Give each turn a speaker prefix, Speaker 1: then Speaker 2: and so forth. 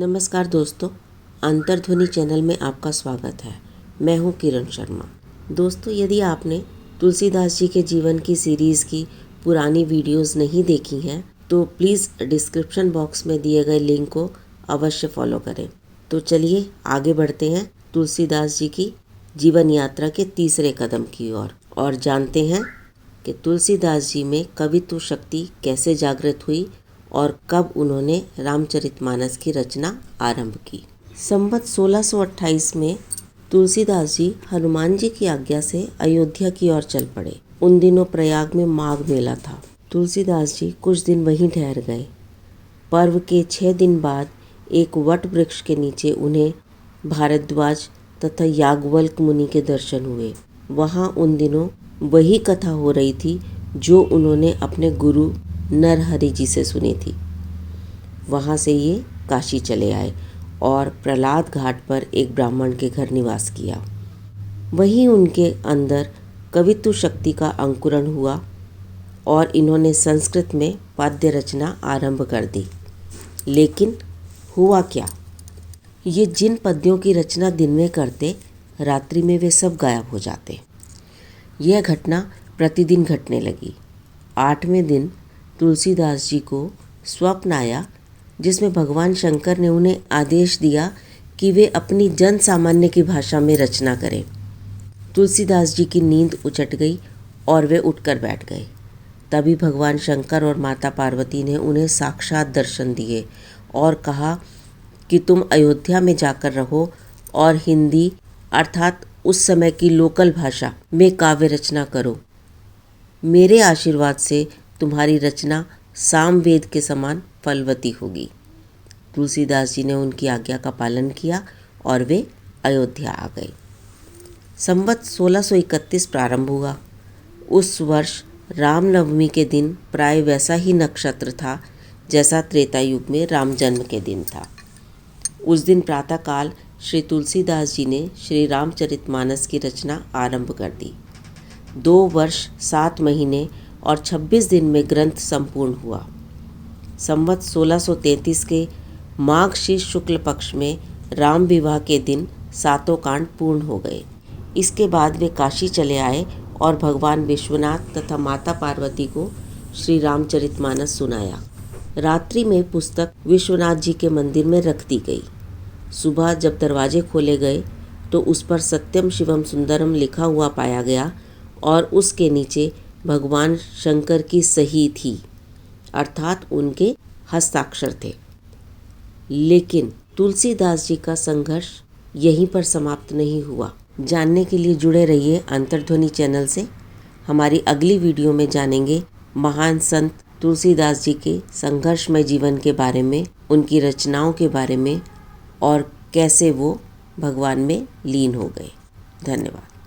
Speaker 1: नमस्कार दोस्तों, अंतर्ध्वनि चैनल में आपका स्वागत है। मैं हूं किरण शर्मा। दोस्तों, यदि आपने तुलसीदास जी के जीवन की सीरीज़ की पुरानी वीडियोस नहीं देखी हैं तो प्लीज़ डिस्क्रिप्शन बॉक्स में दिए गए लिंक को अवश्य फॉलो करें। तो चलिए आगे बढ़ते हैं तुलसीदास जी की जीवन यात्रा के तीसरे कदम की ओर और जानते हैं कि तुलसीदास जी में कवित्व शक्ति कैसे जागृत हुई और कब उन्होंने रामचरितमानस की रचना आरंभ की। संवत 1628 में तुलसीदास जी हनुमान जी की आज्ञा से अयोध्या की ओर चल पड़े। उन दिनों प्रयाग में माघ मेला था। तुलसीदास जी कुछ दिन वहीं ठहर गए। पर्व के 6 दिन बाद एक वट वृक्ष के नीचे उन्हें भारद्वाज तथा याज्ञवल्क्य मुनि के दर्शन हुए। वहाँ उन दिनों वही कथा हो रही थी जो उन्होंने अपने गुरु नरहरि जी से सुनी थी। वहाँ से ये काशी चले आए और प्रहलाद घाट पर एक ब्राह्मण के घर निवास किया। वहीं उनके अंदर कवित्व शक्ति का अंकुरण हुआ और इन्होंने संस्कृत में पद्य रचना आरंभ कर दी। लेकिन हुआ क्या? ये जिन पद्यों की रचना दिन में करते, रात्रि में वे सब गायब हो जाते। यह घटना प्रतिदिन घटने लगी। 8वें दिन तुलसीदास जी को स्वप्न आया जिसमें भगवान शंकर ने उन्हें आदेश दिया कि वे अपनी जन सामान्य की भाषा में रचना करें। तुलसीदास जी की नींद उचट गई और वे उठकर बैठ गए। तभी भगवान शंकर और माता पार्वती ने उन्हें साक्षात दर्शन दिए और कहा कि तुम अयोध्या में जाकर रहो और हिंदी अर्थात उस समय की लोकल भाषा में काव्य रचना करो। मेरे आशीर्वाद से तुम्हारी रचना सामवेद के समान फलवती होगी। तुलसीदास जी ने उनकी आज्ञा का पालन किया और वे अयोध्या आ गए। संवत 1631 प्रारंभ हुआ। उस वर्ष रामनवमी के दिन प्राय वैसा ही नक्षत्र था जैसा त्रेता युग में राम जन्म के दिन था। उस दिन प्रातःकाल श्री तुलसीदास जी ने श्री रामचरितमानस की रचना आरंभ कर दी। 2 वर्ष 7 महीने और 26 दिन में ग्रंथ संपूर्ण हुआ। संवत 1633 के माघ शुक्ल पक्ष में राम विवाह के दिन 7 कांड पूर्ण हो गए। इसके बाद वे काशी चले आए और भगवान विश्वनाथ तथा माता पार्वती को श्री रामचरितमानस सुनाया। रात्रि में पुस्तक विश्वनाथ जी के मंदिर में रख दी गई। सुबह जब दरवाजे खोले गए तो उस पर सत्यम शिवम सुंदरम लिखा हुआ पाया गया और उसके नीचे भगवान शंकर की सही थी, अर्थात उनके हस्ताक्षर थे। लेकिन तुलसीदास जी का संघर्ष यहीं पर समाप्त नहीं हुआ। जानने के लिए जुड़े रहिए अंतर्ध्वनि चैनल से। हमारी अगली वीडियो में जानेंगे महान संत तुलसीदास जी के संघर्षमय जीवन के बारे में, उनकी रचनाओं के बारे में और कैसे वो भगवान में लीन हो गए। धन्यवाद।